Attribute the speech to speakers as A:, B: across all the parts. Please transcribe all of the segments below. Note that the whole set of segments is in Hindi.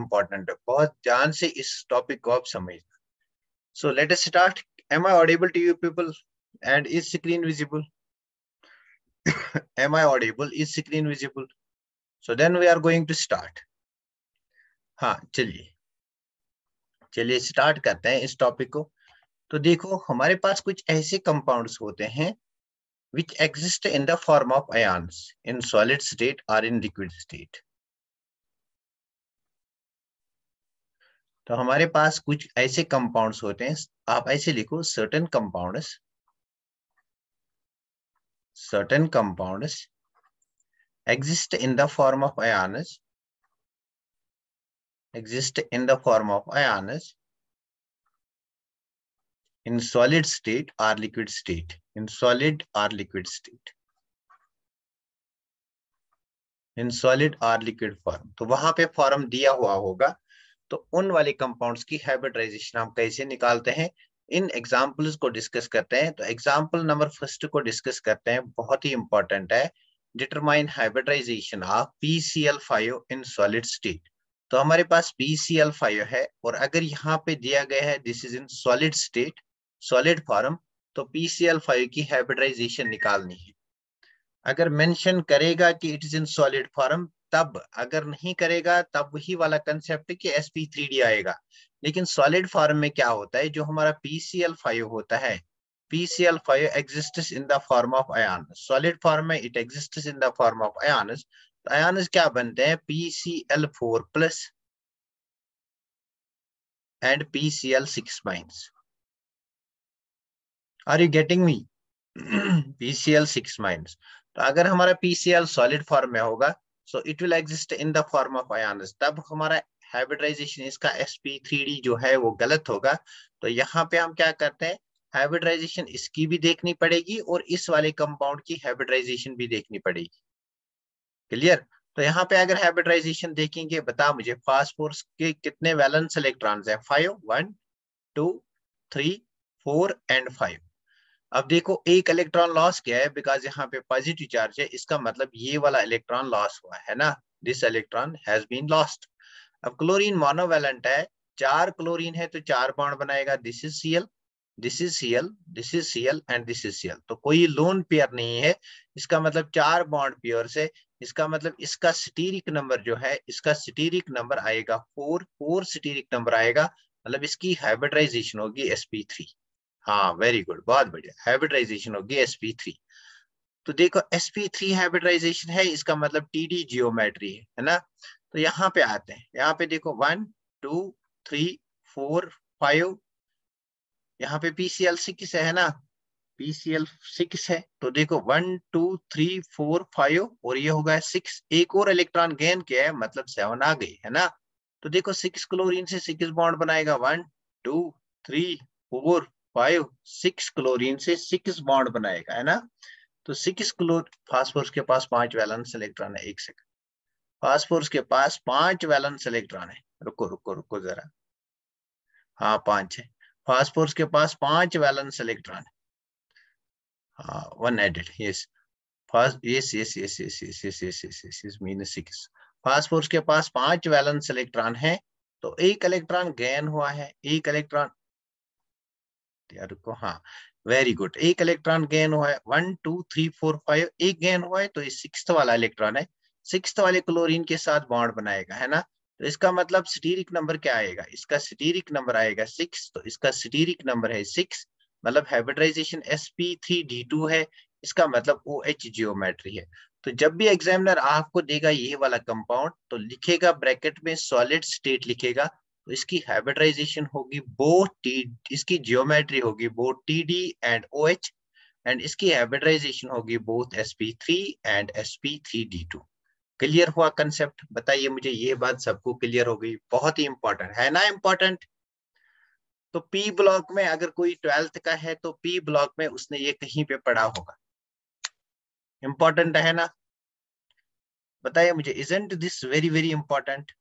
A: इंपॉर्टेंट है, बहुत ध्यान से इस टॉपिक को आप समझना। So let us start. Am I audible to you people and is screen visible? am I audible? Is screen visible? So then we are going to start. हाँ, चलिए स्टार्ट करते हैं इस टॉपिक को। तो देखो, हमारे पास कुछ ऐसे कंपाउंड्स होते हैं which exist in the form of ions in solid state or in liquid state. तो हमारे पास कुछ ऐसे कंपाउंड्स होते हैं, आप ऐसे लिखो, certain compounds exist in the form of ions in solid state or liquid state, in solid or liquid form. तो वहां पे फॉर्म दिया हुआ होगा, तो उन वाले कंपाउंड्स की हाइब्रिडाइजेशन हम कैसे निकालते हैं, इन एग्जांपल्स को डिस्कस करते हैं। तो एग्जांपल नंबर फर्स्ट को डिस्कस करते हैं, बहुत ही इंपॉर्टेंट है। Determine hybridisation of PCl5 in solid state. तो हमारे पास PCl5 है, और अगर यहाँ पे दिया गया है this is in solid state, solid form, तो PCl5 की हाइब्रिडाइजेशन निकालनी है। अगर मेंशन करेगा कि it is in solid form तब, अगर नहीं करेगा तब वही वाला कंसेप्ट कि sp3d आएगा। लेकिन सॉलिड फॉर्म में क्या होता है, जो हमारा PCl5 होता है, PCl5 exists in the form of ion। Solid form में it exists in the form of ions। तो आयन्स क्या बनते हैं, PCl4 plus and PCl6 minus. Are you getting me? PCl6 minus. तो अगर हमारा PCl सॉलिड फॉर्म में होगा, so it will exist in the form of ions, तब हमारा हाइब्रिडाइजेशन इसका sp3d जो है वो गलत होगा। तो यहाँ पे हम क्या करते हैं, हाइब्रिडाइजेशन इसकी भी देखनी पड़ेगी और इस वाले कंपाउंड की हाइब्रिडाइजेशन भी देखनी पड़ेगी। क्लियर? तो यहाँ पे अगर हाइब्रिडाइजेशन देखेंगे, बता मुझे फास्फोरस के कितने वैलेंस इलेक्ट्रॉन्स हैं? 5, 1 2 3 4 एंड 5। अब देखो, एक इलेक्ट्रॉन लॉस किया है, बिकॉज यहाँ पे पॉजिटिव चार्ज है, इसका मतलब ये वाला इलेक्ट्रॉन लॉस हुआ है ना, this electron has been lost. अब क्लोरीन मोनोवैलेंट है, 4 क्लोरीन है तो 4 बॉन्ड बनाएगा, this is Cl, this is Cl, this is Cl and this is Cl। तो कोई लोन पेयर नहीं है, इसका मतलब 4 बॉन्ड पेयर से, इसका मतलब इसका स्टीरिक नंबर जो है, इसका स्टीरिक नंबर आएगा 4 स्टीरिक नंबर आएगा, मतलब इसकी हाइब्रिडाइजेशन होगी sp3। हाँ, वेरी गुड, बहुत बढ़िया, हाइब्रिडाइजेशन होगी sp3। तो देखो, sp3 हाइब्रिडाइजेशन है, इसका मतलब TD जियोमेट्री है ना। तो यहाँ पे आते हैं, यहाँ पे देखो 1 2 3 4 5, यहाँ पे PCl6 है ना, PCl6 है। तो देखो 1 2 3 4 5 और ये होगा 6, एक और इलेक्ट्रॉन गेन किया है, मतलब 7 आ गई है ना। तो देखो 6 क्लोरीन से 6 बॉन्ड बनाएगा, 1 2 3 4 5, 6 क्लोरीन से 6 बॉन्ड बनाएगा, है ना। तो 6 क्लोर फास्फोरस के पास 5 वैलेंस इलेक्ट्रॉन है, एक सेकंड, फास्फोरस के पास 5 वैलेंस इलेक्ट्रॉन है, रुको रुको रुको जरा, हाँ 5 है, फास्फोरस के पास 5 वैलेंस इलेक्ट्रॉन है, हाँ 1 एडेड, यस, मीन 6। फास्फोरस के पास 5 वैलेंस इलेक्ट्रॉन है, तो एक इलेक्ट्रॉन गेन हुआ है, एक इलेक्ट्रॉन, यार रुको, हाँ वेरी गुड, एक इलेक्ट्रॉन गेन हुआ है, 1 2 3 4 5, एक गेन हुआ है, तो ये 6th वाला इलेक्ट्रॉन है, 6th वाले क्लोरीन के साथ बॉन्ड बनाएगा, है ना। तो इसका मतलब स्टीरिक नंबर क्या आएगा, इसका स्टीरिक नंबर आएगा 6, तो इसका स्टीरिक नंबर है 6, मतलब हाइब्रिडाइजेशन sp3d2 है, इसका मतलब OH जियोमेट्री है। तो जब भी एग्जामिनर आपको देगा ये वाला कंपाउंड, तो लिखेगा ब्रैकेट में सॉलिड स्टेट लिखेगा, तो इसकी हाइब्रिडाइजेशन होगी बोथ इसकी जियोमेट्री होगी both TD and OH, and इसकी हाइब्रिडाइजेशन होगी both sp3 and sp3d2। Clear हुआ कंसेप्ट? बताइए मुझे, ये बात सबको क्लियर हो गई? बहुत ही इंपॉर्टेंट है ना, इंपॉर्टेंट। तो P ब्लॉक में अगर कोई 12th का है, तो P ब्लॉक में उसने ये कहीं पे पढ़ा होगा, इंपॉर्टेंट है ना। बताइए मुझे, isn't this very very important?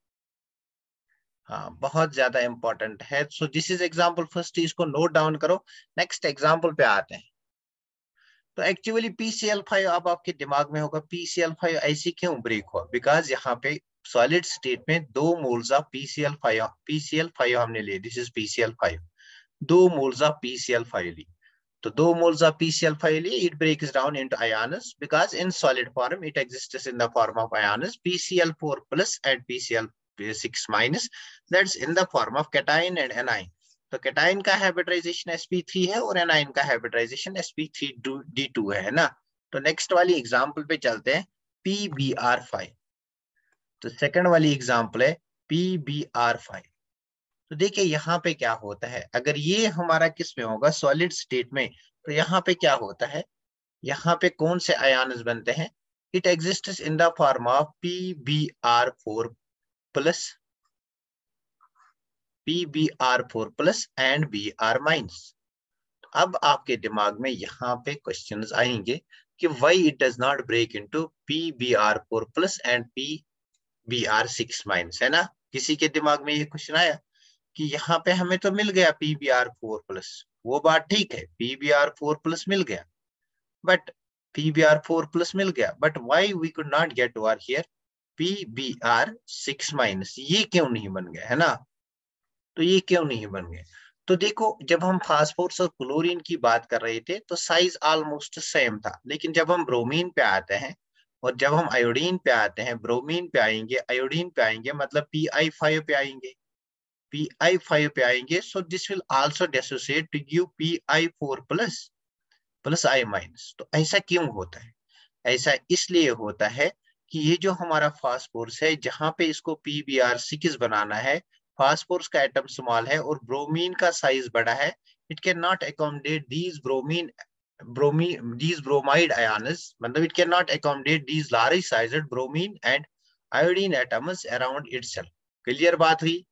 A: हाँ, बहुत ज्यादा इंपॉर्टेंट है। So this is example first, इसको नोट डाउन करो। नेक्स्ट एग्जांपल पे आते हैं। तो एक्चुअली PCl5 अब आपके दिमाग में होगा, PCl5 ऐसे क्यों ब्रेक हुआ, बिकॉज यहाँ पे सॉलिड स्टेट में 2 मोल्स ऑफ PCl5 हमने लिए, this is PCl5, 2 moles of PCl5 ली। तो 2 moles of PCl5 ली, it breaks down into ions because in solid form it exists in the form of ions PCl4 plus and PCl6 minus, that's in the form of cation and anion। तो cation का हाइब्रिडाइजेशन sp3 है और anion का हाइब्रिडाइजेशन sp3d2 है ना। तो नेक्स्ट वाली एग्जांपल पे चलते हैं, PbR5। तो सेकंड वाली एग्जांपल है PbR5। तो देखिए यहाँ पे क्या होता है, अगर ये हमारा किस में होगा, सॉलिड स्टेट में, तो यहाँ पे क्या होता है, यहाँ पे कौन से आयन्स बनते हैं, it exists in the form of PbR4 plus, PbR4 plus and Br minus. अब आपके दिमाग में यहाँ पे क्वेश्चंस आएंगे कि why it does not break into PbR4 plus and PbR6 minus, है ना। किसी के दिमाग में ये क्वेश्चन आया कि यहाँ पे हमें तो मिल गया PbR4 प्लस, वो बात ठीक है, PbR4 प्लस मिल गया, बट PbR4 प्लस मिल गया, but why we could not get over here PbR6 minus, ये क्यों नहीं बन गया, है ना। तो ये क्यों नहीं बन गए, तो देखो जब हम फास्फोरस और क्लोरीन की बात कर रहे थे तो साइज ऑलमोस्ट सेम था, लेकिन जब हम ब्रोमीन पे आते हैं और जब हम आयोडीन पे आते हैं, ब्रोमीन पे आएंगे, आयोडीन पे आएंगे, मतलब Pi5 पे आएंगे, Pi5 पे आएंगे, so this will also dissociate to give Pi4 plus plus I minus. तो ऐसा क्यों होता है, ऐसा इसलिए होता है कि ये जो हमारा फास्फोरस है, जहां पे इसको PbR6 बनाना है, फास्फोरस का एटम स्मॉल है और ब्रोमीन का साइज बड़ा है, it can not accommodate these bromide ions, मतलब it can not accommodate these large sized bromine and iodine atoms around itself. Clear बात हुई,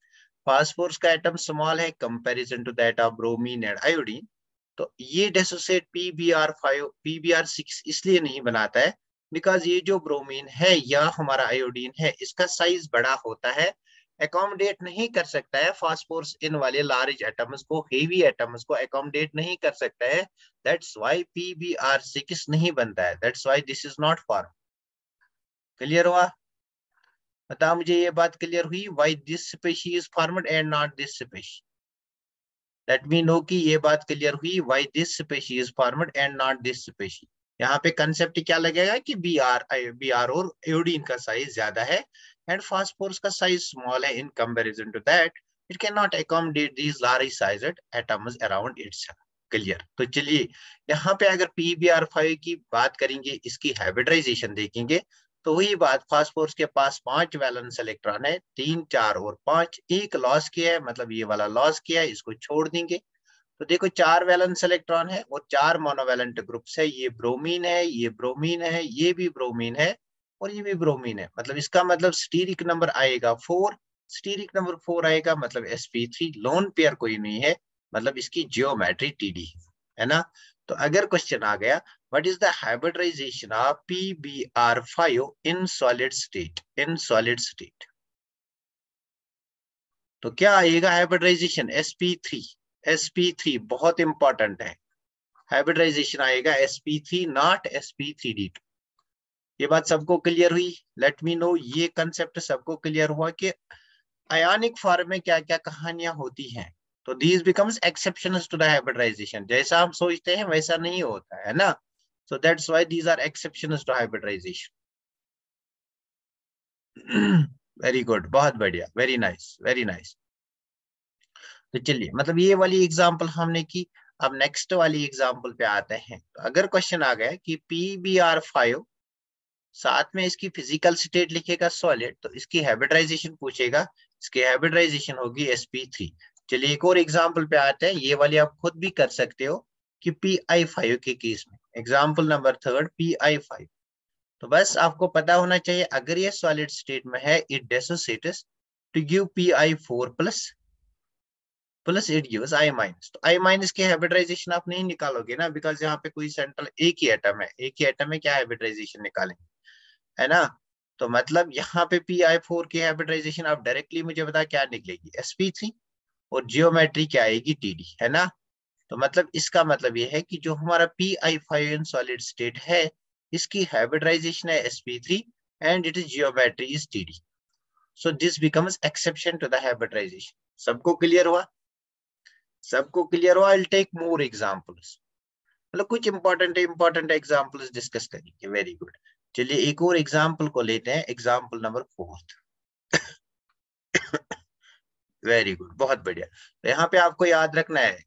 A: फास्फोरस का एटम स्मॉल है comparison to that of bromine and iodine, तो ये डिसोसिएट PbR6 इसलिए नहीं बनाता है बिकॉज ये जो ब्रोमीन है या हमारा आयोडीन है, इसका साइज बड़ा होता है, अकोमोडेट नहीं कर सकता है फास्फोरस इन वाले लार्ज एटम्स को, हेवी एटम्स को अकोमोडेट नहीं कर सकता है, दैट्स व्हाई PbR6 नहीं बनता है, that's why this is not form. Clear हुआ, बता मुझे ये बात क्लियर हुई, why this species is formed and not this species. Let me know कि ये बात क्लियर हुई, why this species is formed and not this species. यहाँ पे कंसेप्ट क्या लगेगा कि बीआर और आयोडीन का साइज ज्यादा है एंड फास्फोरस का साइज स्मॉल है in comparison to that, it can not accommodate these large sized atoms around itself. Clear, तो चलिए यहाँ पे अगर PbR5 की बात करेंगे, इसकी हाइब्रिडाइजेशन देखेंगे, तो वही बात, फास्फोरस के पास 5 वैलेंस इलेक्ट्रॉन है, 3 4 और 5, एक लॉस किया है, मतलब ये वाला लॉस किया है, इसको छोड़ देंगे। तो देखो 4 वैलेंस इलेक्ट्रॉन है और 4 मोनोवैलेंट ग्रुप्स है, ये ब्रोमीन है, ये ब्रोमीन है, ये भी ब्रोमीन है और ये भी ब्रोमीन है, मतलब इसका मतलब स्टीरिक नंबर आएगा 4, स्टीरिक नंबर 4 आएगा, मतलब sp3 लोन पेयर कोई नहीं है, मतलब इसकी जियोमेट्री TD है ना। तो अगर क्वेश्चन आ गया what is the hybridisation of PbR5 in solid state, in solid state, तो क्या आएगा हाइब्रिडाइजेशन sp3 बहुत इंपॉर्टेंट है, हाइब्रिडाइजेशन आएगा sp3 नॉट sp3d2। ये बात सबको क्लियर हुई, लेट मी नो ये कंसेप्ट सबको क्लियर हुआ कि आयोनिक फॉर्म में क्या क्या कहानियां होती हैं। तो these becomes exceptions to the hybridisation, जैसा हम सोचते हैं वैसा नहीं होता है ना, so that's why these are exceptions to hybridisation. Very good, बहुत बढ़िया, वेरी नाइस, वेरी नाइस। तो चलिए, मतलब ये वाली एग्जांपल हमने की, अब नेक्स्ट वाली एग्जांपल पे आते हैं। तो अगर क्वेश्चन आ गया कि PbR5 साथ में इसकी फिजिकल स्टेट लिखेगा सॉलिड, तो इसकी हाइब्रिडाइजेशन पूछेगा, इसकी हाइब्रिडाइजेशन होगी sp3। चलिए एक और एग्जांपल पे आते हैं, ये वाली आप खुद भी कर सकते हो कि Pi5 के केस में, एग्जांपल नंबर 3 Pi5। तो बस आपको पता होना चाहिए, अगर ये सॉलिड स्टेट में है, it dissociates to give Pi4 plus plus it gives I minus. तो I माइनस की हाइब्रिडाइजेशन आप नहीं निकालोगे ना, बिकॉज यहाँ पे कोई सेंट्रल एक ही एटम है, एक ही एटम में क्या हाइब्रिडाइजेशन निकालेंगे, है ना। तो मतलब यहाँ पे Pi4 की हाइब्रिडाइजेशन आप डायरेक्टली मुझे बता क्या निकलेगी, sp3 और जियोमेट्री क्या आएगी TD, है ना। तो मतलब इसका मतलब ये है कि जो हमारा Pi5 इन सॉलिड स्टेट है, इसकी हाइब्रिडाइजेशन है sp3 and it is geometry is TD। So this becomes exception to the hybridisation. सबको क्लियर हुआ? सबको क्लियर हुआ? आई टेक मोर एग्जांपल्स, मतलब कुछ इंपॉर्टेंट एग्जांपल्स डिस्कस करेंगे। Very good. चलिए एक और एग्जांपल को लेते हैं, एग्जांपल नंबर 4। वेरी गुड, बहुत बढ़िया। तो यहाँ पे आपको याद रखना है,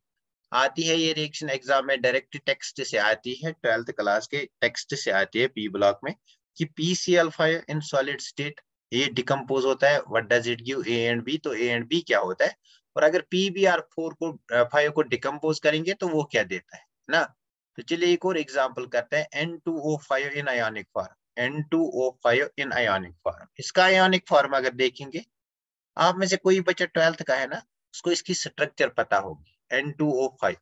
A: आती है ये रिएक्शन एग्जाम में, डायरेक्ट टेक्स्ट से आती है, 12th क्लास के टेक्स्ट से आती है पी ब्लॉक में, कि PCl5 इन सॉलिड स्टेट ये डिकम्पोज होता है। What does it give? A and B. तो ए एंड बी क्या होता है, और अगर PbR4 को 5 को डिकम्पोज करेंगे तो वो क्या देता है ना। तो चलिए एक और एग्जांपल करते हैं, N2O5 इन आयोनिक फॉर्म। N2O5 इन आयोनिक फॉर्म, इसका आयोनिक फॉर्म अगर देखेंगे, आप में से कोई बच्चा 12th का है ना, उसको इसकी स्ट्रक्चर पता होगी। N2O5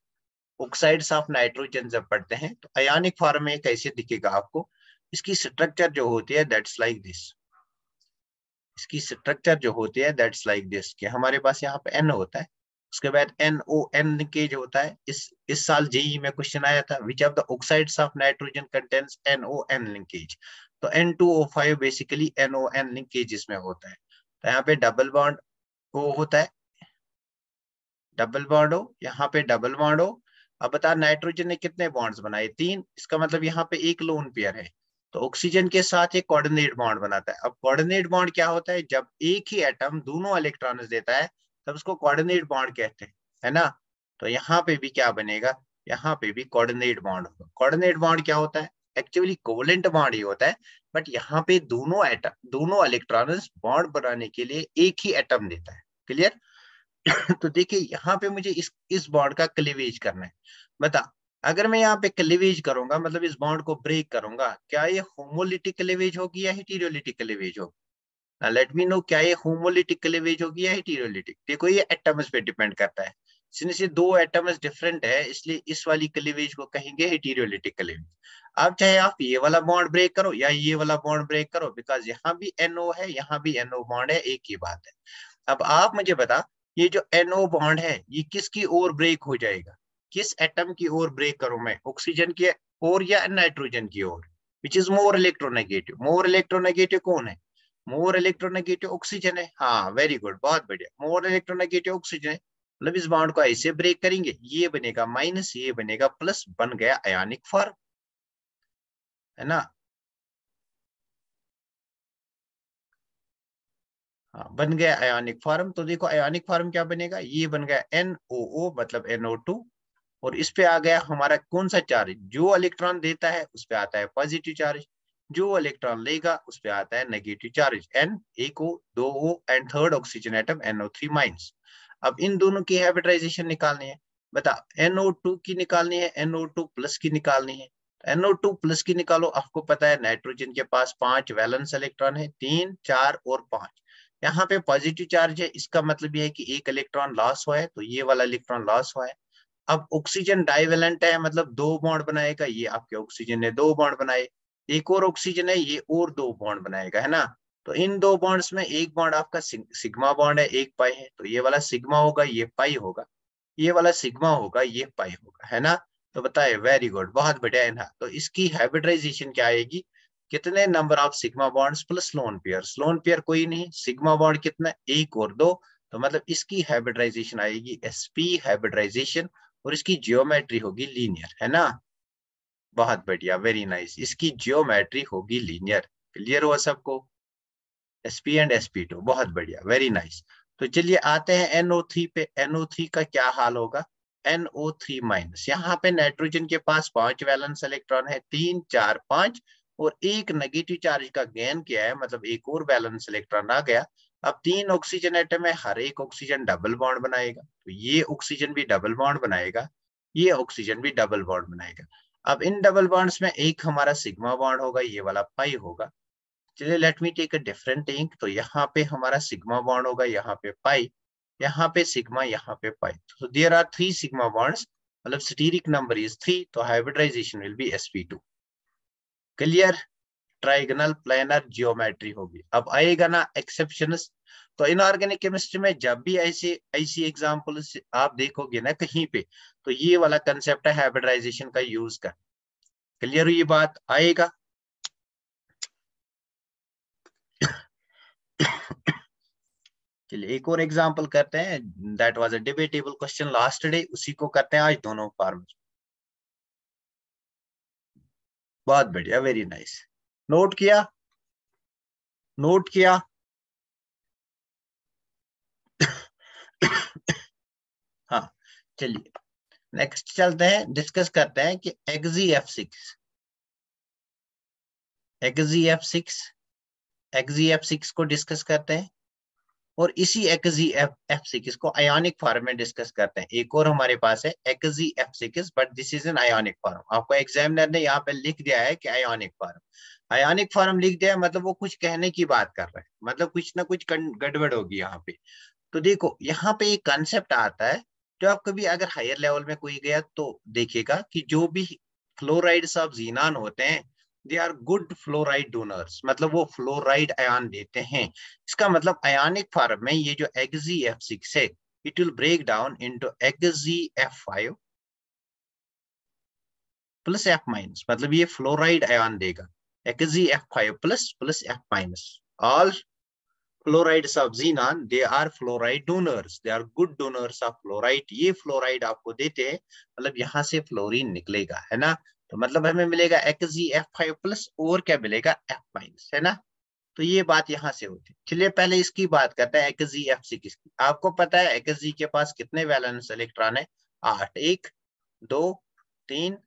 A: ऑक्साइड्स ऑफ नाइट्रोजन जब पढ़ते हैं तो आयोनिक फॉर्म में कैसे दिखेगा आपको, इसकी स्ट्रक्चर जो होती है दैट्स लाइक दिस। इसकी स्ट्रक्चर जो होती है दैट्स लाइक दिस, कि हमारे पास यहाँ पे N होता है, उसके बाद NON लिंकेज होता है। इस साल जेई में क्वेश्चन आया था, which of the oxides of nitrogen contains NON linkage. तो N2O5 बेसिकली NON लिंकेज इसमें होता है। तो यहाँ पे डबल बॉन्ड O होता है, डबल बॉन्ड हो, यहाँ पे डबल बॉन्ड हो। अब बता, नाइट्रोजन ने कितने बॉन्ड्स बनाए? 3। इसका मतलब यहाँ पे एक लोन पेयर है। तो ऑक्सीजन के साथ एक कोऑर्डिनेट बॉन्ड बनाता है। अब कोऑर्डिनेट बॉन्ड क्या होता है? जब एक ही एटम दोनों इलेक्ट्रॉन्स देता है तब उसको कोऑर्डिनेट बॉन्ड कहते हैं, है ना। तो यहाँ पे भी क्या बनेगा? यहाँ पे भी कोऑर्डिनेट बॉन्ड होगा। कोऑर्डिनेट बॉन्ड क्या होता है? एक्चुअली कोवेलेंट बॉन्ड ही होता है, बट यहाँ पे दोनों एटम दोनों इलेक्ट्रॉन्स बॉन्ड बनाने के लिए एक ही एटम देता है। क्लियर? तो देखिए यहाँ पे मुझे इस बॉन्ड का क्लीवेज करना है। बता, अगर मैं यहाँ पे क्लीवेज करूंगा, मतलब इस बॉन्ड को ब्रेक करूंगा, क्या ये होमोलिटिक क्लीवेज होगी या हेटेरोलिटिक क्लीवेज होगी? लेट मी नो, क्या ये होमोलिटिक क्लीवेज होगी या हेटेरोलिटिक? देखो ये एटम्स पे डिपेंड करता है, सिंस ये दो एटम्स डिफरेंट है, इसलिए इस वाली क्लीवेज को कहेंगे हेटेरोलिटिक क्लीवेज। अब चाहे आप ये वाला बॉन्ड ब्रेक करो या ये वाला बॉन्ड ब्रेक करो, बिकॉज यहाँ भी NO है, यहाँ भी NO बॉन्ड है, एक ही बात है। अब आप मुझे बता, ये जो NO बॉन्ड है ये किसकी ओर ब्रेक हो जाएगा? किस एटम की ओर ब्रेक करूं मैं? ऑक्सीजन की ओर या नाइट्रोजन की ओर? Which is more electronegative? More electronegative कौन है? मोर इलेक्ट्रोनेगेटिव ऑक्सीजन है। हाँ वेरी गुड, बहुत बढ़िया, मोर इलेक्ट्रोनेगेटिव ऑक्सीजन है। मतलब इस बॉन्ड को ऐसे ब्रेक करेंगे, ये बनेगा माइनस, ये बनेगा प्लस, बन गया आयोनिक फॉर्म, है ना। हाँ बन गया आयोनिक फॉर्म। तो देखो आयोनिक फॉर्म क्या बनेगा, ये बन गया NOO मतलब NO2, और इस पे आ गया हमारा कौन सा चार्ज? जो इलेक्ट्रॉन देता है उस पे आता है पॉजिटिव चार्ज, जो इलेक्ट्रॉन लेगा उस पे आता है नेगेटिव चार्ज। N एक O, दो O and third oxygen atom NO3 minus. अब इन दोनों की हाइब्रिडाइजेशन निकालनी है। बता, NO2 की निकालनी है, NO2 प्लस की निकालनी है। NO2 प्लस की निकालो, आपको पता है नाइट्रोजन के पास 5 वैलेंस इलेक्ट्रॉन है, 3, 4 और 5। यहाँ पे पॉजिटिव चार्ज है, इसका मतलब यह है कि एक इलेक्ट्रॉन लॉस हुआ है, तो ये वाला इलेक्ट्रॉन लॉस हुआ है। अब ऑक्सीजन डाइवेलेंट है, मतलब 2 बॉन्ड बनाएगा, ये आपके ऑक्सीजन ने 2 बॉन्ड बनाए। एक और ऑक्सीजन है, ये और 2 बॉन्ड बनाएगा, है ना। तो इन 2 बॉन्ड्स में एक बॉन्ड आपका सिग्मा बॉन्ड है, एक पाई है, तो ये वाला सिग्मा होगा, ये पाई होगा, ये वाला सिग्मा होगा, ये पाई होगा, है ना। तो बताए, वेरी गुड, बहुत बढ़िया है ना। तो इसकी हाइब्रिडाइजेशन क्या आएगी? कितने number of sigma bonds plus lone pair? Lone pair कोई नहीं, सिग्मा बॉन्ड कितना? 1 और 2। तो मतलब इसकी हाइब्रिडाइजेशन आएगी sp हाइब्रिडाइजेशन, और इसकी जियोमेट्री होगी लीनियर, है ना। बहुत बढ़िया, वेरी नाइस, इसकी जियोमेट्री होगी लीनियर। क्लियर हुआ सबको? sp एंड sp2, बहुत बढ़िया, वेरी नाइस। तो चलिए आते हैं NO3 पे। NO3 का क्या हाल होगा? NO3 माइनस, यहाँ पे नाइट्रोजन के पास 5 वैलेंस इलेक्ट्रॉन है, 3, 4, 5, और एक नेगेटिव चार्ज का गेन किया है, मतलब एक और बैलेंस इलेक्ट्रॉन आ गया। अब 3 ऑक्सीजन एटम है, हर एक ऑक्सीजन डबल बॉन्ड बनाएगा, तो ये ऑक्सीजन भी डबल बॉन्ड बनाएगा, ये ऑक्सीजन भी डबल बॉन्ड बनाएगा। अब इन डबल बॉन्ड्स में एक हमारा सिग्मा बॉन्ड होगा, ये वाला पाई होगा। चलिए let me take a different thing. तो यहाँ पे हमारा सिग्मा बॉन्ड होगा, यहाँ पे पाई, यहाँ पे सिग्मा, यहाँ पे पाई। तो देयर आर 3 सिग्मा बॉन्ड्स, मतलब स्टीरिक नंबर इज 3, तो hybridisation will be sp2। Clear? Trigonal planar geometry होगी। अब आएगा ना एक्सेप्शंस। तो इनऑर्गेनिक केमिस्ट्री में जब भी ऐसे ऐसी एग्जांपल्स आप देखोगे ना कहीं पे, तो ये वाला कंसेप्ट है हाइब्रिडाइजेशन का यूज कर। क्लियर हुई बात? आएगा। चलिए एक और एग्जांपल करते हैं, that was a debatable question last day, उसी को करते हैं आज दोनों फॉर्म्स। बहुत बढ़िया, वेरी नाइस। नोट किया, नोट किया। हाँ, चलिए नेक्स्ट चलते हैं, डिस्कस करते हैं कि XZF6, XZF6, XZF6 को डिस्कस करते हैं, और इसी XZF6 को आयोनिक फॉर्म में डिस्कस करते हैं। एक और हमारे पास है XZF6, but this is an ionic form. आपको एग्जामिनर ने यहाँ पे लिख दिया है कि आयोनिक फॉर्म, आयोनिक फॉर्म लिख दिया है, मतलब वो कुछ कहने की बात कर रहे हैं, मतलब कुछ ना कुछ गड़बड़ होगी यहाँ पे। तो देखो यहाँ पे एक कंसेप्ट आता है, जो आप कभी अगर हायर लेवल में कोई गया तो देखिएगा कि जो भी फ्लोराइड्स ऑफ जीनान होते हैं, they are good fluoride donors, मतलब वो फ्लोराइड आयन देते हैं। इसका मतलब आयनिक फॉर्म में ये जो XZF6 है, it will break down into XZF5 plus F minus, मतलब ये फ्लोराइड आयन देगा, XZF5 plus F minus. All fluorides of xenon, they are fluoride donors, they are good donors of fluoride। ये फ्लोराइड आपको देते हैं, मतलब यहाँ से फ्लोरीन निकलेगा, है ना। तो मतलब हमें मिलेगा XZF5 प्लस, और क्या मिलेगा, F माइनस, है ना। तो ये बात यहाँ से होती है। चलिए पहले इसकी बात करते हैं XZF6 की। आपको पता है XZ के पास कितने वैलेंस इलेक्ट्रॉन है, 8। 1 2 3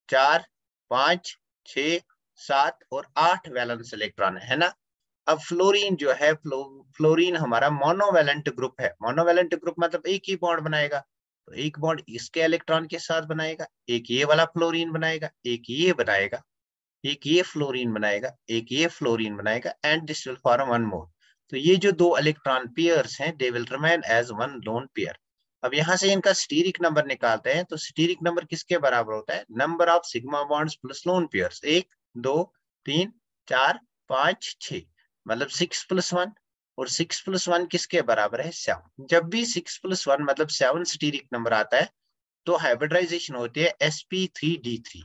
A: 4 5 6 7 और 8 वैलेंस इलेक्ट्रॉन है ना। अब फ्लोरीन जो है, फ्लोरीन हमारा मोनोवैलेंट ग्रुप है। मोनोवैलेंट ग्रुप मतलब एक ही बॉन्ड बनाएगा, तो एक बॉन्ड इसके इलेक्ट्रॉन के साथ बनाएगा, एक ये वाला फ्लोरीन बनाएगा, एक ये बनाएगा, एक ये फ्लोरीन बनाएगा, एक ये फ्लोरीन बनाएगा, and this will form one more. तो ये जो दो इलेक्ट्रॉन पेयर्स हैं, they will remain as one lone pair. अब यहाँ से इनका स्टीरिक नंबर निकालते हैं, तो स्टीरिक नंबर किसके बराबर होता है, number of sigma bonds plus lone pairs. 1 2 3 4 5 6, मतलब 6+1, और 6+1 किसके बराबर है, 7। जब भी 6+1 मतलब 7 स्टीरिक नंबर आता है, तो हाइब्रिडाइजेशन होती है sp3d3।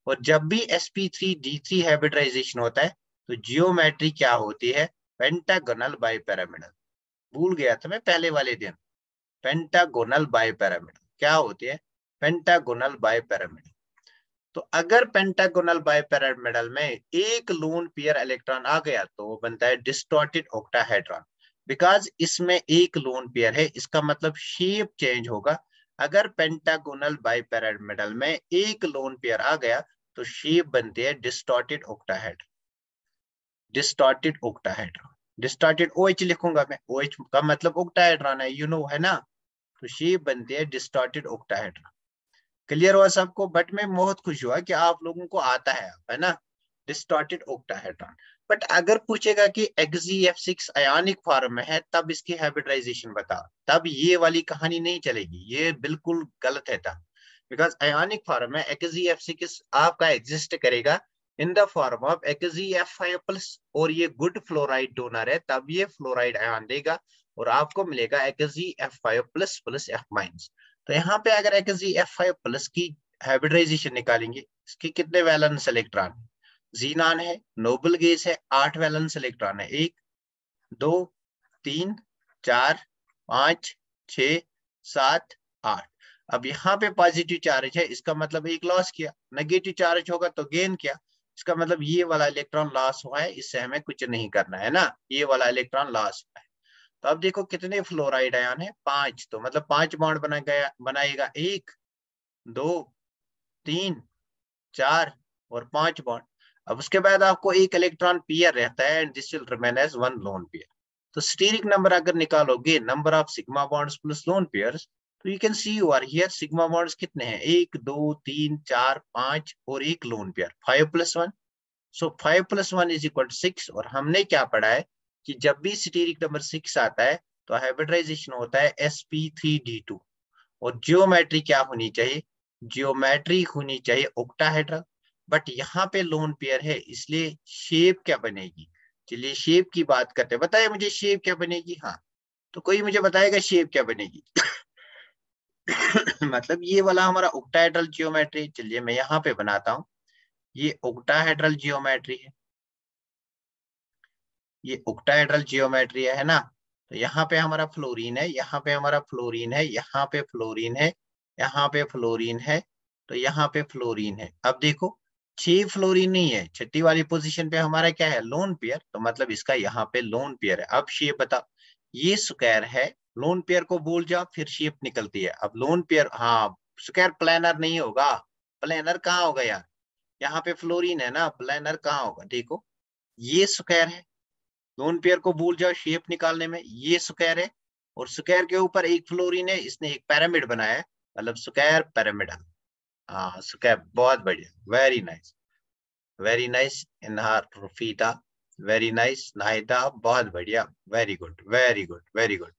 A: और जब भी sp3d3 हाइब्रिडाइजेशन होता है, तो जियोमेट्री क्या होती है, पेंटागोनल बाइपिरामिडल। भूल गया था मैं पहले वाले दिन, पेंटागोनल बाइपिरामिडल क्या होती है, पेंटागोनल बाइपिरामिडल। तो अगर पेंटागोनल बाइपिरामिडल में एक लोन पेयर इलेक्ट्रॉन आ गया, तो वो बनता है डिस्टॉर्टेड ऑक्टाहेड्रॉन। बिकॉज इसमें एक लोन पेयर है, इसका मतलब शेप चेंज होगा। अगर पेंटागोनल बाइपिरामिडल में एक लोन पेयर आ गया, तो शेप बनती है distorted octahedron, distorted octahedron. Distorted OH लिखूंगा मैं, OH का मतलब ऑक्टाहेड्रॉन है, है ना। तो शेप बनती है डिस्टॉर्टेड ऑक्टाहेड्रॉन। क्लियर हुआ सबको। बट मैं बहुत खुश हुआ कि आप लोगों को आता है ना, डिस्टॉर्टेड ऑक्टाहेड्रॉन। बट अगर पूछेगा कि XZF6 आयोनिक फॉर्म में है, तब इसकी हाइब्रिडाइजेशन बताओ, तब ये वाली कहानी नहीं चलेगी, ये बिल्कुल गलत है तब। बिकॉज आयोनिक फॉर्म में XZF6 आपका एग्जिस्ट करेगा इन the form of XZF5 plus, और ये गुड फ्लोराइड डोनर है, तब ये फ्लोराइड आयन देगा, और आपको मिलेगा XZF5 plus plus F minus. तो यहाँ पे अगर XZF5 प्लस की हाइब्रिडाइजेशन निकालेंगे, इसके कितने वैलेंस इलेक्ट्रॉन, जीनान है, नोबल गैस है, 8 वैलेंस इलेक्ट्रॉन है, 1 2 3 4 5 6 7 8। अब यहाँ पे पॉजिटिव चार्ज है, इसका मतलब एक लॉस किया, नेगेटिव चार्ज होगा तो गेन किया, इसका मतलब ये वाला इलेक्ट्रॉन लॉस हुआ है, इससे हमें कुछ नहीं करना है ना, ये वाला इलेक्ट्रॉन लॉस हुआ है। तो अब देखो कितने फ्लोराइड आयन है, 5, तो मतलब 5 बॉन्ड बनाएगा, 1 2 3 4 और 5 बॉन्ड। अब उसके बाद आपको एक इलेक्ट्रॉन पेयर रहता है, and this will remain as one lone pair. तो स्टीरिक नंबर अगर निकालोगे, number of sigma bonds plus lone pairs, तो you can see you are here sigma bonds कितने हैं, 1 2 3 4 5 और एक lone pair, 5+1। So 5+1 is equal to 6। और हमने क्या पढ़ा है कि जब भी स्टीरिक नंबर 6 आता है, तो हाइब्रिडाइजेशन होता है sp3d2। और जियोमेट्री क्या होनी चाहिए, जियोमेट्री होनी चाहिए ऑक्टाहेड्रल। बट यहाँ पे लोन पेयर है, इसलिए शेप क्या बनेगी। चलिए शेप की बात करते हैं, बताइए मुझे शेप क्या बनेगी। हाँ, तो कोई मुझे बताएगा शेप क्या बनेगी। मतलब ये वाला हमारा ऑक्टाहेड्रल जियोमेट्री, चलिए मैं यहाँ पे बनाता हूँ, ये ऑक्टाहेड्रल जियोमेट्री है, ये ऑक्टाहेड्रल जियोमेट्री है ना। तो यहाँ पे हमारा फ्लोरीन है, यहाँ पे हमारा फ्लोरीन है, यहाँ पे फ्लोरीन है, यहाँ पे फ्लोरीन है, तो यहाँ पे फ्लोरीन है। अब देखो 6 फ्लोरीन नहीं है, छठी वाली पोजीशन पे हमारा क्या है, लोन पेयर, तो मतलब इसका यहाँ पे लोन पेयर है। अब शेप बताओ, ये स्क्वायर है, लोन पेयर को भूल जाओ फिर शेप निकलती है। अब लोन पेयर, हाँ स्क्वायर प्लानर नहीं होगा, प्लानर कहाँ होगा यार, यहाँ पे फ्लोरीन है ना, प्लानर कहाँ होगा, देखो ये स्क्वायर है, लोन पेयर को भूल जाओ शेप निकालने में, ये स्क्वायर है और स्क्वायर के ऊपर एक फ्लोरीन है, इसने एक पिरामिड बनाया है, मतलब स्क्वायर पिरामिडल। हाँ स्क्वायर, बहुत बढ़िया, very nice Inha Rufida, very nice Nahida, बहुत बढ़िया, very good very good very good.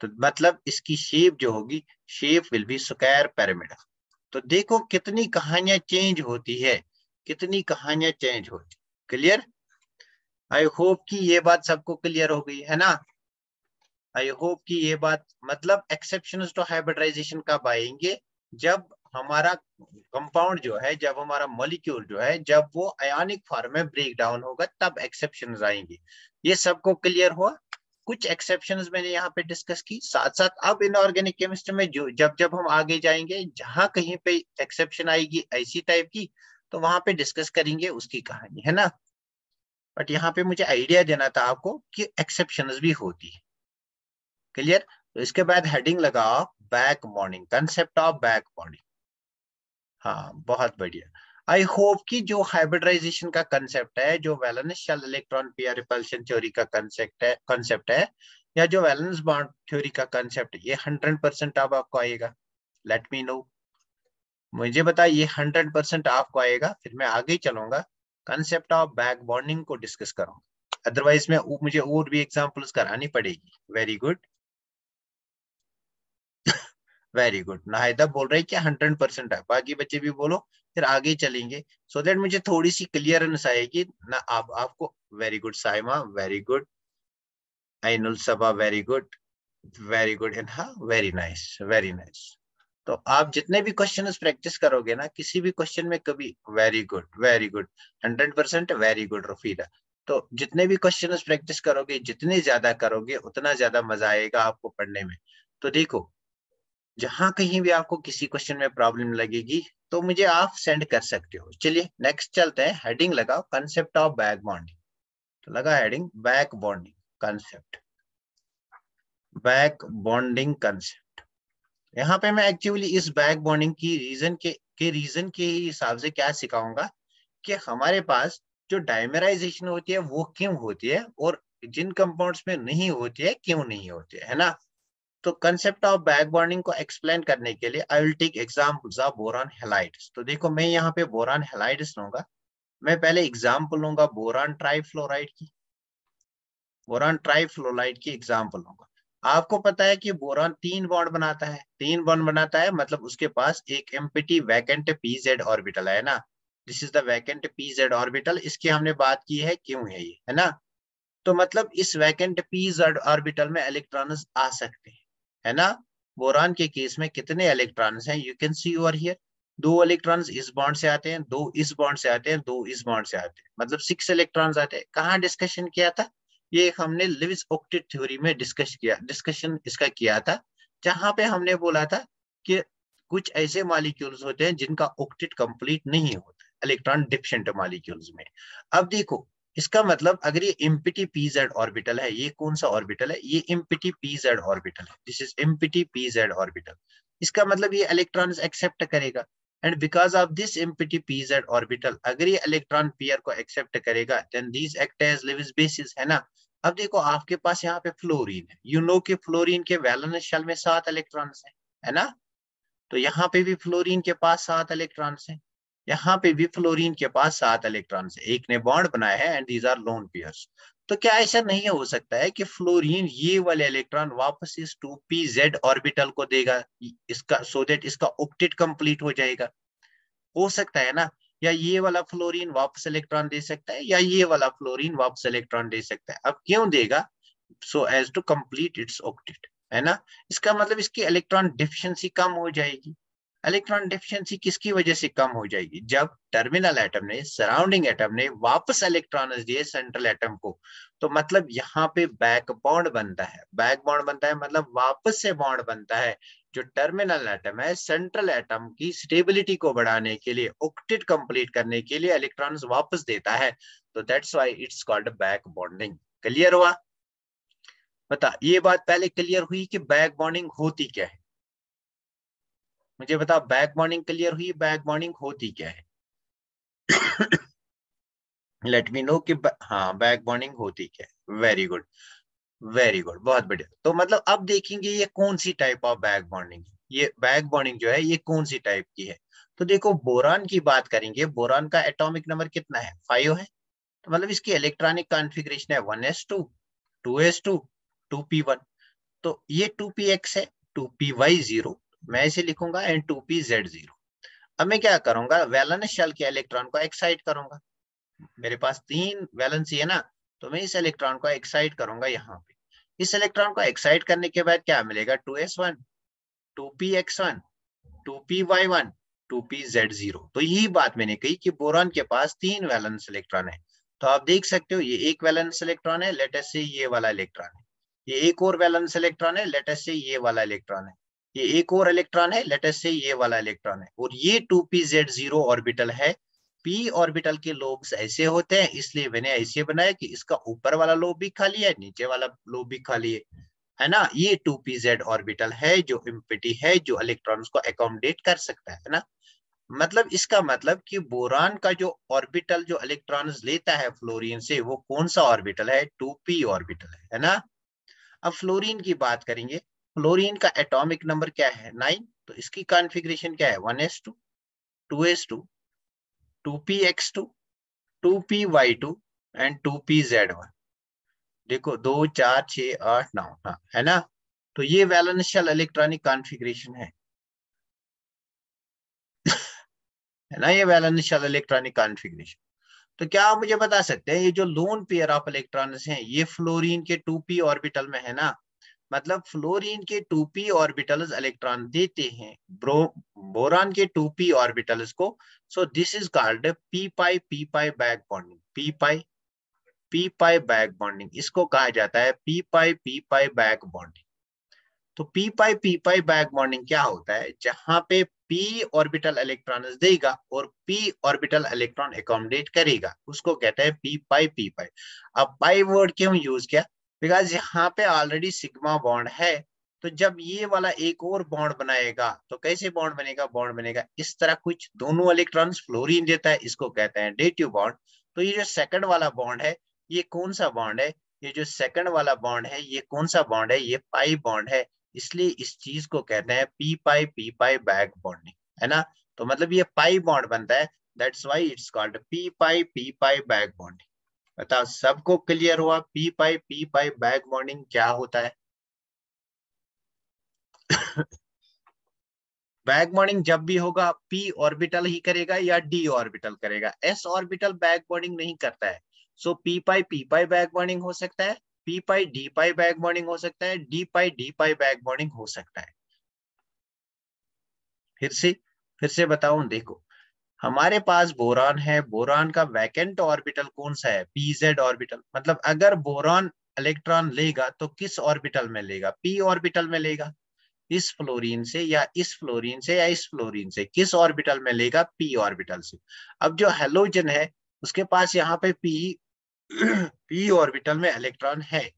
A: तो मतलब इसकी शेप जो होगी, shape will be square pyramidal. तो देखो कितनी कहानियां चेंज होती है, कितनी कहानियां चेंज होती, क्लियर। आई होप कि ये बात सबको क्लियर हो गई है ना। आई होप कि ये बात, मतलब एक्सेप्शंस टू हाइब्रिडाइजेशन कब आएंगे, जब हमारा कंपाउंड जो है, जब हमारा मॉलिक्यूल जो है, जब वो आयनिक फॉर्म में ब्रेक डाउन होगा तब एक्सेप्शंस आएंगे। ये सबको क्लियर हुआ। कुछ एक्सेप्शंस मैंने यहाँ पे डिस्कस की, साथ साथ अब इनऑर्गेनिक केमिस्ट्री में जो जब जब हम आगे जाएंगे, जहां कहीं पे एक्सेप्शन आएगी ऐसी टाइप की, तो वहां पे डिस्कस करेंगे उसकी कहानी, है ना। बट यहाँ पे मुझे आइडिया देना था आपको कि एक्सेप्शंस भी होती है, क्लियर। तो इसके बाद हेडिंग लगाओ, back bonding, concept of back bonding. हाँ बहुत बढ़िया। आई होप कि जो हाइब्रिडाइजेशन का कंसेप्ट है, जो valence shell electron pair repulsion theory का कंसेप्ट है या जो वैलेंस बॉन्ड थ्योरी का कंसेप्ट, ये 100% अब आपको आएगा। लेट मी नो, मुझे बता ये 100% आपको आएगा, फिर मैं आगे चलूंगा, कंसेप्ट ऑफ बैक बॉन्डिंग को डिस्कस करूंगा, अदरवाइज मैं मुझे और भी एग्जांपल्स करानी पड़ेगी। Very good very good, Nahida बोल रही क्या 100% है, बाकी बच्चे भी बोलो, फिर आगे चलेंगे, सो दैट मुझे थोड़ी सी क्लियरेंस आएगी ना। आप आपको very good Saima, very good Ainul Saba, very good Inha, very nice very nice. तो आप जितने भी क्वेश्चन प्रैक्टिस करोगे ना, किसी भी क्वेश्चन में कभी, very good 100%, very good Rafida. तो जितने भी क्वेश्चन प्रैक्टिस करोगे, जितने ज्यादा करोगे उतना ज्यादा मजा आएगा आपको पढ़ने में। तो देखो, जहां कहीं भी आपको किसी क्वेश्चन में प्रॉब्लम लगेगी तो मुझे आप सेंड कर सकते हो। चलिए नेक्स्ट चलते हैं, हेडिंग लगाओ, कंसेप्ट ऑफ बैक बॉन्डिंग। तो लगा heading, back bonding concept, back bonding concept. यहाँ पे मैं एक्चुअली इस बैक बॉन्डिंग की रीजन के हिसाब से क्या सिखाऊंगा कि हमारे पास जो डायमराइजेशन होती है वो क्यों होती है, और जिन कंपाउंड्स में नहीं होती है क्यों नहीं होती है ना। तो कंसेप्ट ऑफ बैक बॉन्डिंग को एक्सप्लेन करने के लिए I will take examples of boron halides. तो देखो मैं यहाँ पे बोरान हैलाइड्स लूंगा, मैं पहले एग्जांपल लूंगा बोरान ट्राइफ्लोराइड की, बोरान ट्राइफ्लोराइड की एग्जांपल लूंगा। आपको पता है कि बोरान 3 बॉन्ड बनाता है, 3 बॉन्ड बनाता है, मतलब उसके पास एक एम्प्टी वैकेंट पीजेड ऑर्बिटल है ना। This is the vacant PZ orbital, इसकी हमने बात की है क्यों है ये, है ना। तो मतलब इस वैकेंट पीजेड ऑर्बिटल में इलेक्ट्रॉन्स आ सकते हैं, है ना। बोरान के केस में कितने इलेक्ट्रॉन्स हैं, you can C over here, 2 electrons इस बॉन्ड से आते हैं, 2 इस बॉन्ड से आते हैं, 2 इस बॉन्ड से आते हैं, मतलब 6 इलेक्ट्रॉन्स आते हैं। कहाँ डिस्कशन किया था, ये हमने लिविस ऑक्टेट थ्योरी में डिस्कशन इसका किया था, जहां पे हमने बोला था कि कुछ ऐसे मॉलिक्यूल्स होते हैं जिनका ऑक्टेट कंप्लीट नहीं होता, इलेक्ट्रॉन डिफिशिएंट मॉलिक्यूल्स में। अब देखो, इसका मतलब अगर ये एम्प्टी पीजेड ऑर्बिटल है, ये कौन सा ऑर्बिटल है, ये एम्प्टी पीजेड ऑर्बिटल है, this is empty p z orbital. इसका मतलब ये इलेक्ट्रॉन्स एक्सेप्ट करेगा, and because of this empty p z orbital, अगर ये इलेक्ट्रॉन पेयर को एक्सेप्ट करेगा then these act as Lewis basis, है ना। अब देखो आपके पास यहाँ पे फ्लोरीन है, यू नो कि फ्लोरीन के वैलेंस शेल में 7 इलेक्ट्रॉन्स है ना। तो यहाँ पे भी फ्लोरीन के पास 7 इलेक्ट्रॉन्स हैं, यहाँ पे भी फ्लोरीन के पास 7 इलेक्ट्रॉन्स हैं, एक ने बॉन्ड बनाया है and these are lone pairs. तो क्या ऐसा नहीं हो सकता है कि फ्लोरीन ये वाले इलेक्ट्रॉन वापस इस 2pz ऑर्बिटल को देगा इसका, सो दैट इसका ऑक्टेट कंप्लीट हो जाएगा, हो सकता है ना। या ये वाला फ्लोरीन वापस इलेक्ट्रॉन दे सकता है, या ये वाला फ्लोरीन वापस इलेक्ट्रॉन दे सकता है। अब क्यों देगा, so as to complete its octet, है ना। इसका मतलब इसकी इलेक्ट्रॉन डिफिशिएंसी कम हो जाएगी, इलेक्ट्रॉन डेफिशिएंसी किसकी वजह से कम हो जाएगी? जब टर्मिनल एटम ने, सराउंडिंग एटम ने वापस इलेक्ट्रॉन दिए सेंट्रल एटम को, तो मतलब यहाँ पे बैक बॉन्ड बनता है। बैक बॉन्ड बनता है मतलब वापस से बॉन्ड बनता है। जो टर्मिनल एटम है सेंट्रल एटम की स्टेबिलिटी को बढ़ाने के लिए, ऑक्टेट कंप्लीट करने के लिए इलेक्ट्रॉन्स वापस देता है, तो that's why it's called back bonding. Clear हुआ? बता, ये बात पहले क्लियर हुई कि बैक बॉन्डिंग होती क्या है? मुझे बता, बैक बॉन्डिंग क्लियर हुई? बैक बॉन्डिंग होती क्या है? लेट मी नो कि हाँ बैक बॉन्डिंग होती क्या है। वेरी गुड, वेरी गुड, बहुत बढ़िया। तो मतलब अब देखेंगे ये कौन सी टाइप ऑफ बैक बॉन्डिंग है। ये बैक बॉन्डिंग जो है ये कौन सी टाइप की है? तो देखो, बोरान की बात करेंगे। बोरान का एटॉमिक नंबर कितना है? 5 है। तो मतलब इसकी इलेक्ट्रॉनिक कॉन्फ़िगरेशन है 1s2 2s2 2p1। तो ये 2px है, 2py0 मैं इसे लिखूंगा, एंड 2pz0। अब मैं क्या करूंगा, वैलेंस शेल के इलेक्ट्रॉन को एक्साइट करूंगा। मेरे पास 3 वैलेंसी है ना, तो मैं इस इलेक्ट्रॉन को एक्साइट करूंगा यहाँ पे। इस इलेक्ट्रॉन को एक्साइट करने के बाद क्या मिलेगा? 2s1 2px1 2py1 2pz0। तो यही बात मैंने कही कि बोरान के पास 3 वैलेंस इलेक्ट्रॉन है। तो आप देख सकते हो, ये एक वैलेंस इलेक्ट्रॉन है, लेट अस से ये वाला इलेक्ट्रॉन है। ये एक और वैलेंस इलेक्ट्रॉन है, लेट अस से ये वाला इलेक्ट्रॉन है। ये एक और इलेक्ट्रॉन है, लेट अस से ये वाला इलेक्ट्रॉन है। और ये 2pz0 ऑर्बिटल है। p ऑर्बिटल के लोब्स ऐसे होते हैं, इसलिए मैंने ऐसे बनाया कि इसका ऊपर वाला लोब भी खाली है, नीचे वाला लोब भी खाली है ना। ये 2pz ऑर्बिटल है जो एम्प्टी है, जो इलेक्ट्रॉन्स को अकोमोडेट कर सकता है ना। मतलब इसका मतलब कि बोरान का जो ऑर्बिटल जो इलेक्ट्रॉन्स लेता है फ्लोरीन से, वो कौन सा ऑर्बिटल है? 2p ऑर्बिटल है ना। अब फ्लोरीन की बात करेंगे। फ्लोरीन का एटॉमिक नंबर क्या है? 9। तो इसकी कॉन्फ़िगरेशन क्या है? 1s2 2s2 2px2 2py2 and 2pz1। देखो 2 4 6 8 9, हाँ है ना। तो ये वैलेंशियल इलेक्ट्रॉनिक कॉन्फ़िगरेशन है ना, ये वैलेंशियल इलेक्ट्रॉनिक कॉन्फ़िगरेशन। तो क्या आप मुझे बता सकते हैं, ये जो लोन पेयर ऑफ इलेक्ट्रॉन्स हैं ये फ्लोरीन के 2p ऑर्बिटल में है ना। मतलब फ्लोरीन के 2p ऑर्बिटल्स इलेक्ट्रॉन देते हैं बोरान के 2p ऑर्बिटल्स को। So this is called p pi back bonding. p pi back bonding इसको कहा जाता है, p पाई बैक बॉन्डिंग। तो पी पाई बैक बॉन्डिंग क्या होता है? जहां पे p ऑर्बिटल इलेक्ट्रॉन देगा और p ऑर्बिटल इलेक्ट्रॉन एकोमोडेट करेगा, उसको कहते हैं p पाई। अब पाई वर्ड क्यों यूज किया? बिकॉज यहाँ पे ऑलरेडी सिग्मा बॉन्ड है। तो जब ये वाला एक और बॉन्ड बनाएगा, तो कैसे बॉन्ड बनेगा? बॉन्ड बनेगा इस तरह कुछ, दोनों इलेक्ट्रॉन्स फ्लोरीन देता है, इसको कहते हैं डेटिव बॉन्ड। तो ये जो सेकंड वाला बॉन्ड है, ये कौन सा बॉन्ड है? ये जो सेकंड वाला बॉन्ड है, ये कौन सा बॉन्ड है? ये पाई बॉन्ड है। इसलिए इस चीज को कहते हैं पी पाई बैक बॉन्डिंग, है ना। तो मतलब ये पाई बॉन्ड बनता है, that's why it's called P pi back bonding. बताओ, सबको क्लियर हुआ पी पाई बैक बॉन्डिंग क्या होता है? बैक बॉन्डिंग जब भी होगा p ऑर्बिटल ही करेगा या d ऑर्बिटल करेगा, s ऑर्बिटल बैक बॉन्डिंग नहीं करता है। सो p पाई बैक बॉन्डिंग हो सकता है, p पाई d पाई बैक बॉन्डिंग हो सकता है, d पाई बैक बॉन्डिंग हो सकता है। फिर से बताऊं, देखो हमारे पास बोरान है। बोरान का वैकेंट ऑर्बिटल कौन सा है? pz orbital. मतलब अगर बोरान इलेक्ट्रॉन लेगा तो किस ऑर्बिटल में लेगा? p ऑर्बिटल में लेगा। इस फ्लोरीन से या इस फ्लोरीन से या इस फ्लोरीन से किस ऑर्बिटल में लेगा? p ऑर्बिटल से। अब जो हेलोजन है उसके पास यहाँ पे p ऑर्बिटल में इलेक्ट्रॉन है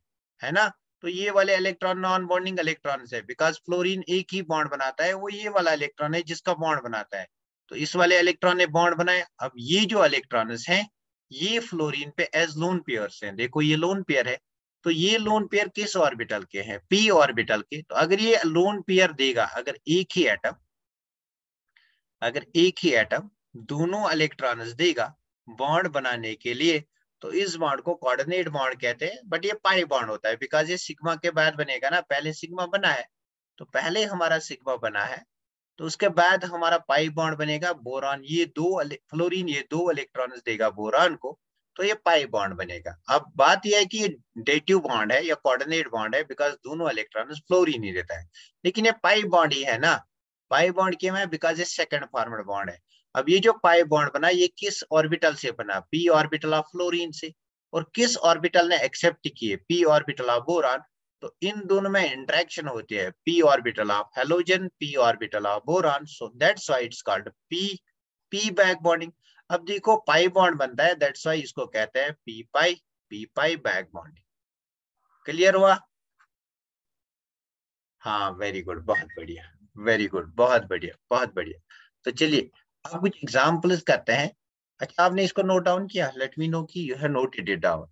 A: ना। तो ये वाले इलेक्ट्रॉन नॉन बॉन्डिंग इलेक्ट्रॉन है, बिकॉज फ्लोरीन एक ही बॉन्ड बनाता है, वो ये वाला इलेक्ट्रॉन है जिसका बॉन्ड बनाता है। तो इस वाले इलेक्ट्रॉन ने बॉन्ड बनाया। अब ये जो इलेक्ट्रॉन हैं ये फ्लोरीन पे एज लोन पेयर्स हैं। देखो ये लोन पेयर है। तो ये लोन पेयर किस ऑर्बिटल के हैं? p ऑर्बिटल के। तो अगर ये लोन पेयर देगा, अगर एक ही एटम दोनों इलेक्ट्रॉन्स देगा बॉन्ड बनाने के लिए, तो इस बॉन्ड को कोऑर्डिनेट बॉन्ड कहते हैं। बट ये पाई बॉन्ड होता है, बिकॉज ये सिग्मा के बाद बनेगा ना। पहले सिग्मा बना है, तो पहले हमारा सिग्मा बना है, तो उसके बाद हमारा पाई बॉन्ड बनेगा। बोरान ये फ्लोरीन ये 2 इलेक्ट्रॉन्स देगा बोरान को, तो ये पाई बॉन्ड बनेगा। अब बात यह है कि ये डेटिव बॉन्ड है या कोऑर्डिनेट बॉन्ड है, बिकॉज दोनों इलेक्ट्रॉन्स फ्लोरीन ही देता है, लेकिन ये पाई बॉन्ड ही है ना। पाई बॉन्ड क्यों है? बिकॉज ये सेकंड फॉर्मेट बॉन्ड है। अब ये जो पाई बॉन्ड बना ये किस ऑर्बिटल से बना? पी ऑर्बिटल ऑफ फ्लोरीन से। और किस ऑर्बिटल ने एक्सेप्ट किए? P orbital of boron. तो इन दोनों में इंटरेक्शन होती है, P orbital of halogen, P orbital of boron, so that's why it's called P P back bonding. अब देखो पाई बॉन्ड बनता है, दैट्स व्हाई इसको कहते हैं पी पाई बैक बॉन्डिंग। क्लियर हुआ? हाँ वेरी गुड, बहुत बढ़िया, वेरी गुड, बहुत बढ़िया, बहुत बढ़िया। तो चलिए अब कुछ एग्जाम्पल्स करते हैं। अच्छा आपने इसको नोट डाउन किया? लेट मी नो कि you have noted it down.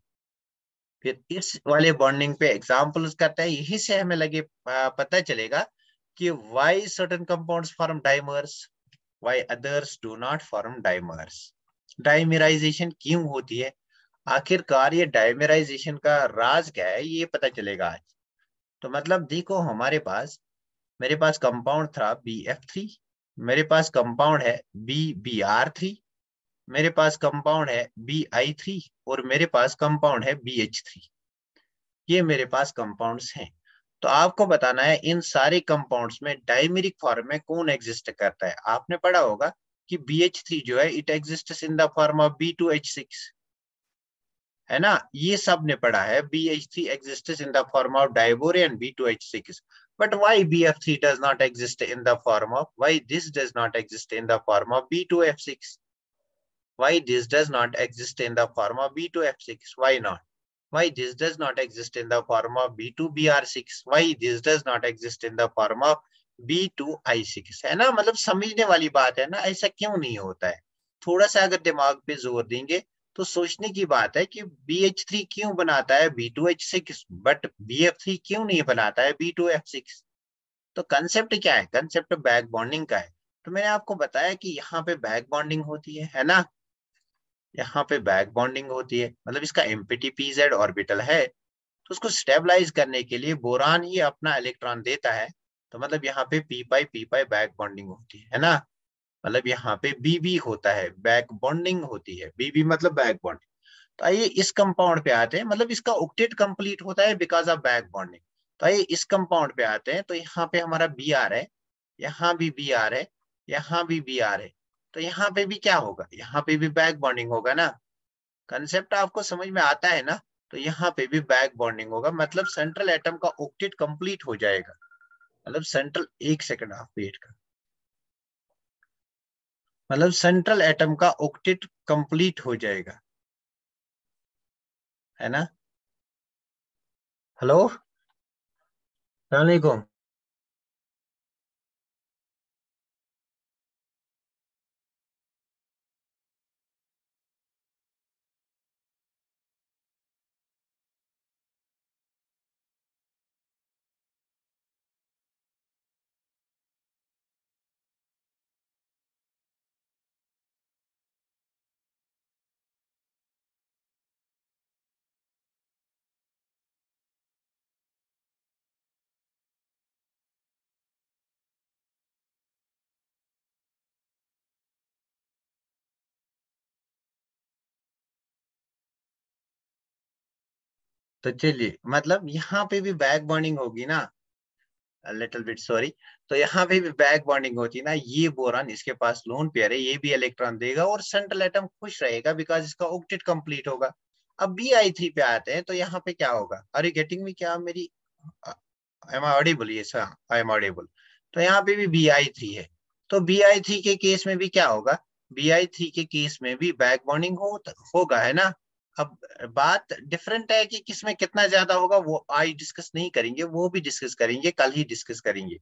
A: फिर इस वाले बॉन्डिंग पे एग्जाम्पल्स करते हैं, यही से हमें लगे पता चलेगा कि why certain compounds form dimers, why others do not form dimers. Dimerisation क्यों होती है? आखिरकार ये डाइमराइजेशन का राज क्या है, ये पता चलेगा आज। तो मतलब देखो हमारे पास, मेरे पास कंपाउंड था BF3, मेरे पास कंपाउंड है BBr3, मेरे पास कंपाउंड है BI3 और मेरे पास कंपाउंड है BH3। ये मेरे पास कंपाउंड्स हैं। तो आपको बताना है इन सारे कंपाउंड्स में डाइमेरिक फॉर्म में कौन एग्जिस्ट करता है। आपने पढ़ा होगा कि BH3 जो है it exists in the form of B2H6, है ना? ये सब ने पढ़ा है BH3 exists in the form of diboron B2H6, but why BF3 does not exist in the form of, why this does not exist in the form of B2F6, why this does not exist in the form of B2F6, why not, why this does not exist in the form of B2BR6, why this does not exist in the form of B2I6, है ना? मतलब समझने वाली बात है ना, ऐसा क्यों नहीं होता है? थोड़ा सा अगर दिमाग पे जोर देंगे तो सोचने की बात है कि BH3 क्यों बनाता है B2H6 बट BF3 क्यों नहीं बनाता है B2F6। तो कंसेप्ट क्या है? कंसेप्ट बैक बॉन्डिंग का है। तो मैंने आपको बताया कि यहाँ पे बैक बॉन्डिंग होती है ना? यहाँ पे बैक बॉन्डिंग होती है, मतलब इसका एम्प्टी pz ऑर्बिटल है। तो उसको स्टेबलाइज करने के लिए बोरान ही अपना इलेक्ट्रॉन देता है। तो मतलब यहाँ पे पी पाई बैक बॉन्डिंग होती है ना? मतलब यहाँ पे बीबी होता है, बैक बॉन्डिंग होती है, बीबी मतलब बैक बॉन्डिंग। तो आइए इस कंपाउंड पे आते हैं, मतलब इसका ऑक्टेट कंप्लीट होता है बिकॉज ऑफ बैक बॉन्डिंग। तो आइए इस कंपाउंड पे आते हैं, तो यहाँ पे हमारा बी आर है, यहाँ भी बी आर है, यहाँ भी बी आर है। तो यहाँ पे भी क्या होगा? यहाँ पे भी बैक बॉन्डिंग होगा ना? कंसेप्ट आपको समझ में आता है ना? तो यहाँ पे भी बैक बॉन्डिंग होगा, मतलब सेंट्रल एटम का ऑक्टेट कंप्लीट हो जाएगा। मतलब सेंट्रल, एक सेकंड आप वेट कर, मतलब सेंट्रल एटम का ऑक्टेट कंप्लीट हो जाएगा, है ना? हेलो, अस्सलाम वालेकुम। तो चलिए मतलब यहाँ पे भी बैक बॉन्डिंग होगी ना, लिटिल बिट सॉरी। तो यहाँ पे भी बैक बॉन्डिंग होती है ना, ये बोरान इसके पास लोन पेयर है, ये भी इलेक्ट्रॉन देगा और सेंट्रल एटम खुश रहेगा बिकॉज इसका ऑक्टेट कंप्लीट होगा। अब BI3 पे आते हैं, तो यहाँ पे क्या होगा? Are you getting me? क्या मेरी, एम आई ऑडिबल? ये आई एम ऑडिबल। तो यहाँ पे भी BI3 है। तो BI3 के केस में भी क्या होगा? BI3 के केस में भी बैक बॉन्डिंग होगा, है ना? अब बात डिफरेंट है कि किसमें कितना ज्यादा होगा, वो आज डिस्कस नहीं करेंगे, वो भी डिस्कस करेंगे, कल ही डिस्कस करेंगे।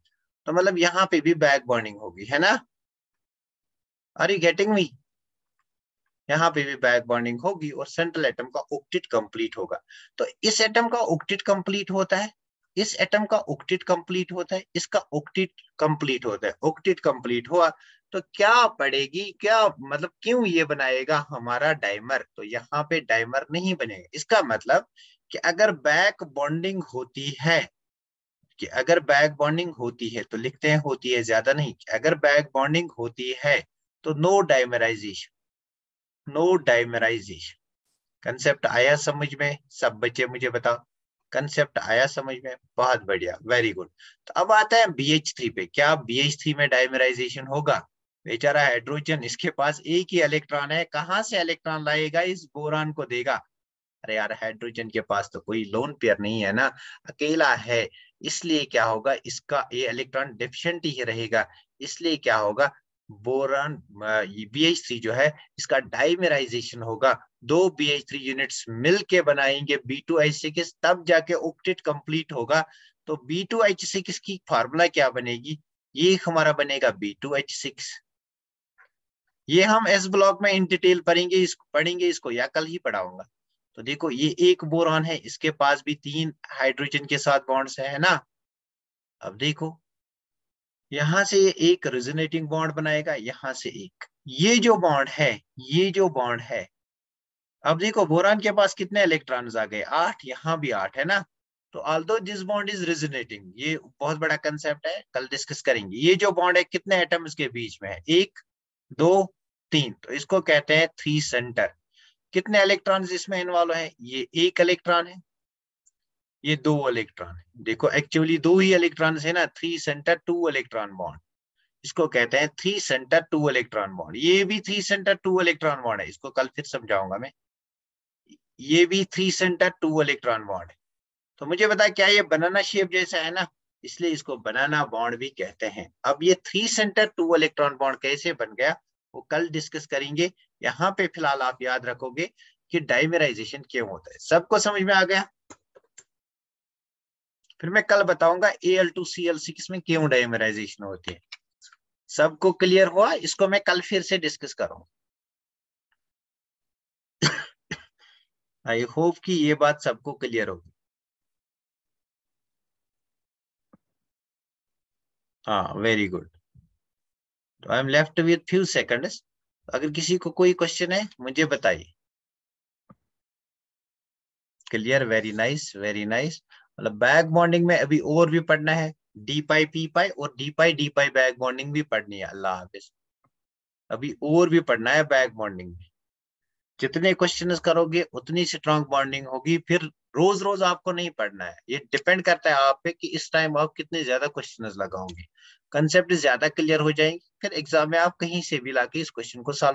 A: तो मतलब यहाँ पे भी बैक बॉन्डिंग होगी, है ना? Are you getting me? यहाँ पे भी बैक बॉन्डिंग होगी और सेंट्रल एटम का ऑक्टेट कंप्लीट होगा। तो इस एटम का ऑक्टेट कंप्लीट होता है, इस एटम का ऑक्टेट कंप्लीट होता है, इसका ऑक्टेट कंप्लीट होता है। ऑक्टेट कंप्लीट हुआ तो क्या पड़ेगी, क्या मतलब क्यों ये बनाएगा हमारा डाइमर? तो यहाँ पे डाइमर नहीं बनेगा। इसका मतलब कि अगर बैक बॉन्डिंग होती है, कि अगर बैक बॉन्डिंग होती है तो लिखते हैं होती है, ज्यादा नहीं, अगर बैक बॉन्डिंग होती है तो no dimerisation, no dimerisation. Concept आया समझ में सब बच्चे? मुझे बताओ। कंसेप्ट आया समझ में? बहुत बढ़िया, वेरी गुड। तो अब आता है BH3 पे। क्या BH3 में डाइमराइजेशन होगा? बेचारा हाइड्रोजन, इसके पास एक ही इलेक्ट्रॉन है, कहाँ से इलेक्ट्रॉन लाएगा, इस बोरान को देगा? अरे यार, हाइड्रोजन के पास तो कोई लोन पेयर नहीं है ना, अकेला है। इसलिए क्या होगा, इसका ये इलेक्ट्रॉन डेफिशिएंट ही रहेगा। इसलिए क्या होगा, बोरान BH3 जो है, इसका डाइमेराइजेशन होगा। दो BH3 यूनिट्स मिलके बनाएंगे B2H6, तब जाके ऑक्टेट कंप्लीट होगा। तो B2H6 की फार्मूला क्या बनेगी? ये हमारा बनेगा B2H6। ये हम एस ब्लॉक में इन डिटेल पढ़ेंगे इसको, या कल ही पढ़ाऊंगा। तो देखो, ये एक बोरॉन है, इसके पास भी 3 हाइड्रोजन के साथ बॉन्ड्स है ना। अब देखो, यहां से ये एक रेजोनेटिंग बॉन्ड बनाएगा, यहां से एक, ये जो बॉन्ड है, ये जो बॉन्ड है। अब देखो, बोरान के पास कितने इलेक्ट्रॉन्स आ गए? 8, यहाँ भी 8 है ना। तो although this bond is resonating, ये बहुत बड़ा कंसेप्ट है, कल डिस्कस करेंगे। ये जो बॉन्ड है, कितने एटम्स के बीच में है? 1, 2, 3, तो इसको कहते हैं 3 सेंटर। कितने इलेक्ट्रॉन इसमें इन्वॉल्व है? ये एक इलेक्ट्रॉन है, ये 2 इलेक्ट्रॉन है। देखो, एक्चुअली 2 ही इलेक्ट्रॉन है ना, 3 सेंटर 2 इलेक्ट्रॉन बॉन्ड। इसको कहते हैं 3 सेंटर 2 इलेक्ट्रॉन बॉन्ड। ये भी 3 सेंटर 2 इलेक्ट्रॉन बॉन्ड है, इसको कल फिर समझाऊंगा मैं। ये भी 3 सेंटर 2 इलेक्ट्रॉन बॉन्ड है। तो मुझे बता, क्या ये बनाना शेप जैसा है ना, इसलिए इसको बनाना बॉन्ड भी कहते हैं। अब ये 3 सेंटर 2 इलेक्ट्रॉन बॉन्ड कैसे बन गया, वो कल डिस्कस करेंगे। यहाँ पे फिलहाल आप याद रखोगे कि डाइमेराइजेशन क्यों होता है। सबको समझ में आ गया? फिर मैं कल बताऊंगा Al2Cl6 में क्यों डाइमेराइजेशन होती है। सबको क्लियर हुआ? इसको मैं कल फिर से डिस्कस करूंगा। आई होप कि ये बात सबको क्लियर होगी। हाँ, वेरी गुड। तो I am left with few seconds. अगर किसी को कोई क्वेश्चन है, मुझे बताइए। Clear, very nice, very nice. मतलब बैक बॉन्डिंग में अभी और भी पढ़ना है, डी पाई पी पाई और डी पाई बैक बॉन्डिंग भी पढ़नी है। अल्लाह हाफिज। अभी और भी पढ़ना है बैक बॉन्डिंग में। जितने क्वेश्चंस करोगे उतनी स्ट्रांग बॉन्डिंग होगी। फिर रोज रोज आपको नहीं पढ़ना है, ये डिपेंड करता है आप पे कि इस टाइम आप कितने ज्यादा क्वेश्चंस लगाओगे। कंसेप्ट ज्यादा क्लियर हो जाएंगे, फिर एग्जाम में आप कहीं से भी लाके इस क्वेश्चन को सॉल्व